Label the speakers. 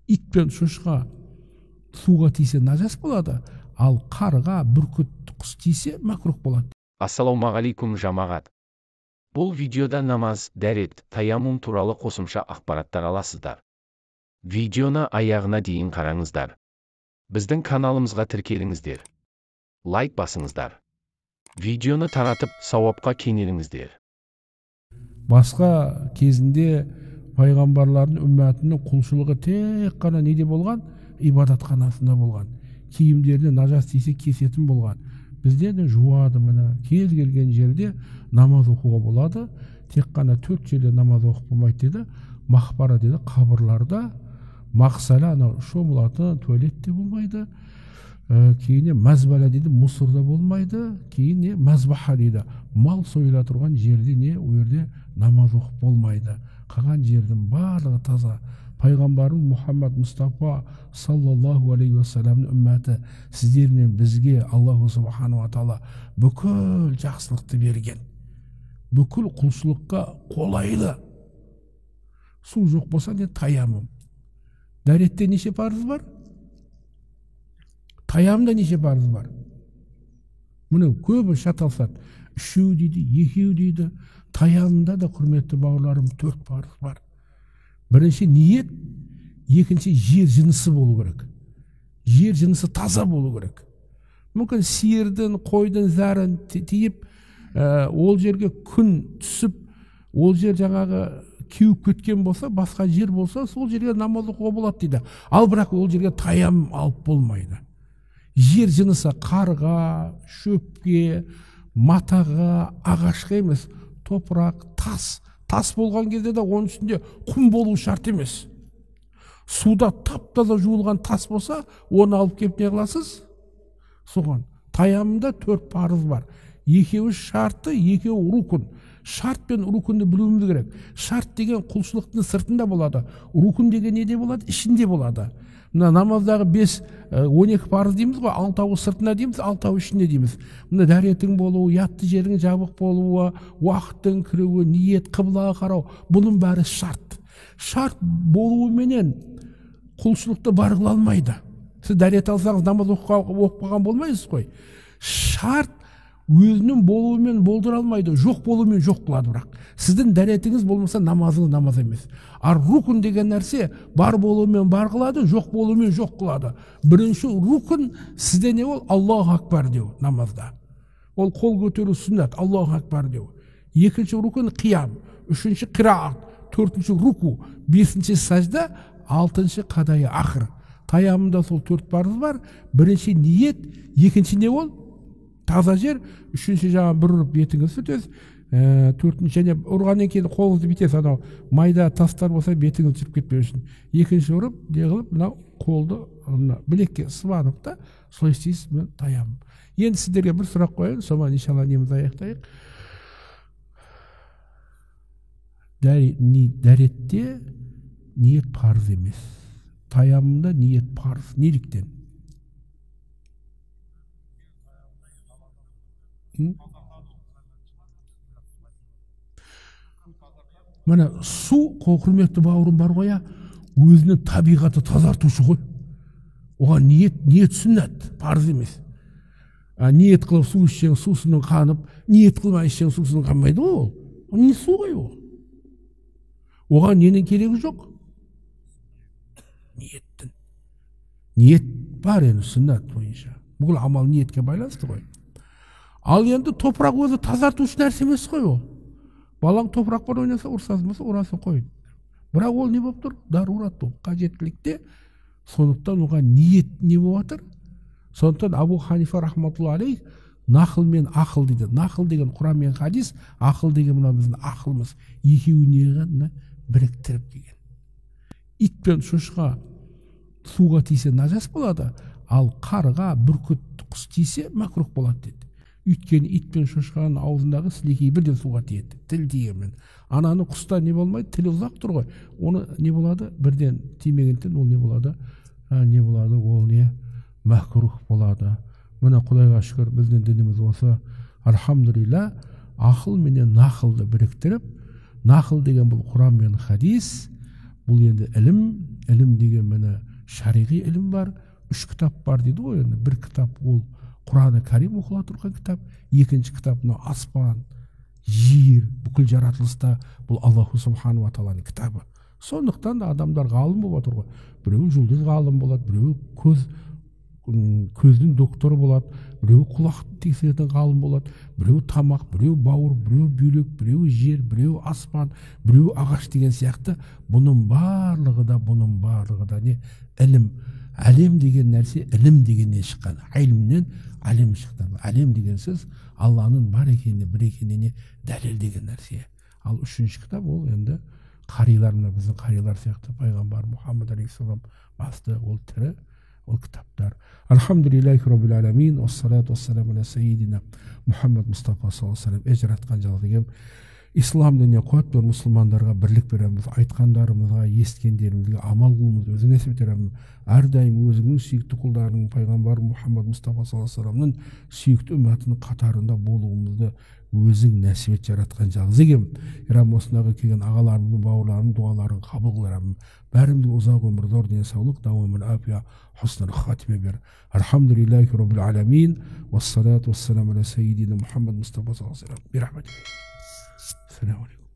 Speaker 1: ит пен шошқа суға тисе нажас болады, ал қарға, бүркіт, құс тисе макрух болады.
Speaker 2: Ассалаумағалейкум жамағат. Бұл видеода намаз, дәрет, таяммум туралы қосымша ақпараттар аласыздар. Видеоны аяғына дейін қараңыздар. Біздің каналымызға тіркеліңіздер. Лайк басыңыздар. Видеоны таратып, сауапқа кенеліңіздер.
Speaker 1: Басқа кезінде пайғамбарлардың үмметінің құлшылығы тек қана неде болған? Ибадатханасында болған. Киімдеріне нажас тисе кесетін болған. Бізде де жуады, мына кез келген жерде намаз оқуға болады. Тек қана 4 жерде намаз оқып болмайды деді. Мақбара деді, қабырларда мақсала, анау шомылатын туалетте болмайды. Кейін мәзбала дейді, мусорда болмайды. Кейін мәзбаха дейді, мал сойыла тұрған жерде о жерде намаз оқып болмайды. Қалған жердің барлығы таза. Пайғамбарым Мұхаммад Мұстафа саллаллаху алейхи уассаламның үмметі, сіздермен бізге Аллаху субхану ва таала бүкіл жақсылықты берген. Бүкіл құлшылыққа қолайлы. Су жоқ болса не таяммум. Дәретте неше парыз бар? Таяммумда неше парыз бар? Мұны көбі шаталсады. 3 дейді, 2 дейді. Таяммумда да, құрметті бауырларым, 4 парыз бар. Бірінші ниет, екінші жер жынысы болу керек. Жер жынысы таза болу керек. Мүмкін сиырдың, қойдың зәрін тиіп, ол жерге күн түсіп, ол жер жаңағы кеуіп кеткен болса, басқа жер болса, сол жерге намаз оқуға болады дейді. Ал бірақ ол жерге таяммум алып болмайды. Жер жынысы қарға, шөпке, матаға, ағашқа емес, топырақ, тас болған кезде де оның үстінде құм болу шарт емес. Суда тап-таза жуылған тас болса, оны алып келіп не қыласыз? Соған таяммумда 4 парыз бар. Екеуі шарты, екеуі рукун. Шарт пен рукунды білуіміз керек. Шарт деген құлшылықтың сыртында болады. Рукун деген неде болады? Ішінде болады. Мына намаздағы 12 парыз дейміз ғой, 6-ы сыртында дейміз, 6-ы ішінде дейміз. Мына дәретің болуы, ятты жерің жабық болуы, уақыттың кіруі, ниет, қыблаға қарау, бұның бәрі шарт. Шарт болуыменен құлшылықты бар қыла алмайды. Сіз дәрет алсаңыз намаз оқпаған болмайсыз ғой. Шарт өзінің болуымен болдыра алмайды, жоқ болуымен жоқ қылады. Бірақ сіздің дәретіңіз болмаса намазыңыз намаз емес. Ар рукун деген нәрсе бар болуымен бар қылады, жоқ болуымен жоқ қылады. Бірінші рукун сізде не ол? Аллаху акбар деу намазда. Ол қол көтеру сүннат, Аллаху акбар деу. Екінші рукун қиям, үшінші қираат, төртінші руку, бесінші сажда, алтыншы қадайы ақыр. Таяммумда сол 4 парыз бар. Бірінші ниет, екінші не ол? Таза жер, үшінші жағын бір ұрып бетіңіз сүртесіз, төртінші және ұрғаннан кейін қолыңызды бүйтесіз, анау майда тастар болса бетіңіз жүріп кетпеу үшін. Екінші ұрып, қылып, мынау қолды білекке сыбанып та, солай істейсіз, мен таяммум. Енді сіздерге бір сұрақ қояйын, соған иншалла неміз аяқтайық. Дәретте ниет парыз емес. Таяммумда ниет парыз. Неліктен? Мына су, құрметті бауырым бар ғой, өзінің табиғаты тазартушы ғой. Оған ниет сүннат, парыз емес. Ниет қылып су ішсең, сусының қанып, ниет қылмай ішсең, сусының қанбайды ол. Не су ғой ол? Оған ненің керегі жоқ? Ниеттің. Ниет бар енді сүннат бойынша. Бұл амал ниетке байланысты ғой. Ал енді топырақ өзі тазартушы нәрсе емес қой ол. Балаң топырақ бар ойнаса, ұрсазмаса, ұрасын қойын. Бірақ ол не болып тұр? Дарурат болып, қажеттілікте. Сондықтан оған ниет не болып жатыр? Сондықтан Абу Ханифа рахматулла алейх нақыл мен ақыл дейді. Нақыл деген Құран мен хадис, ақыл деген мына біздің ақылымыз. Екеуіне біріктіріп деген. Ит пен шошқа суға тисе нажас болады, ал қарға, бүркіт, құс тисе макрух болады деді. Өйткені ит пен шошқаның аузындағы сілекей бірден суға тиеді, тіл тиемін. Ананы құста не болмайды, тілі ұзақ тұр ғой. Оны не болады? Бірден тимегенден ол не болады? Ол не? Макрух болады. Мына Құдайға шүкір, біздің дініміз осы. Альхамдулилля, ақыл менен нақылды біріктіріп, нақыл деген бұл Құран мен хадис, бұл енді ілім, ilm деген міне шариғи ilm бар, 3 кітап бар дейді ғой. Енді бір кітап ол Құран-ы Кәрим оқыла тұрған кітап, екінші кітап мына аспан, жер, бүкіл жаратылыста бұл Аллаху Субхану ва Тағаланың кітабы. Сондықтан да адамдар ғалым болып отыр ғой. Біреу жұлдыз ғалым болады, біреу көздің докторы болады, біреу құлақты тексеретін ғалым болады, біреу тамақ, біреу бауыр, біреу бүйрек, біреу жер, біреу аспан, біреу ағаш деген сияқты. Бұның барлығы да не? Ілім. Әлем деген нәрсе ілім дегеннен шыққан. Айлімнен әлем шыққан. Әлем деген сөз Алланың бар екеніне, бір екеніне дәлел деген нәрсе. Ал үшінші кітап ол енді қарилар, мына біздің қарилар сияқты пайғамбар Мұхаммад алейхиссалам басты, ол тірі, ол кітаптар. Алхамдулиллахи роббил аламин, уассалату уассаламу аля саййидина Мұхаммад Мұстафа саллаллаху алейхи ва саллям. Ажыратқан жалғыгем ислам дініне қуат бер, мұсылмандарға бірлік береміз, айтқандарымызға, ескендерімізге амал қылуымыз өзі нәсіп етеремін. Әрдайым өзіңнің сүйікті құлдарының пайғамбар Мұхаммад Мұстафа саллаллаху алейхи ва салламның сүйікті үмметінің қатарында болуымызды өзің нәсіп ет, жаратқан жалғыз егем. Раббым осындағы келген ағаларымның, бауырларымның дуаларын қабыл қыл Раббым. Бәрімізге ұзақ өмір, зор денсаулық, давамын афия, хұснул хатиме бер. Алхамдулиллахи роббил аламин, уассалату уассаламу аля саййидина Мұхаммад Мұстафа саллаллаху алейхи ва саллям. Bi rahmetik. Selamun aleyküm.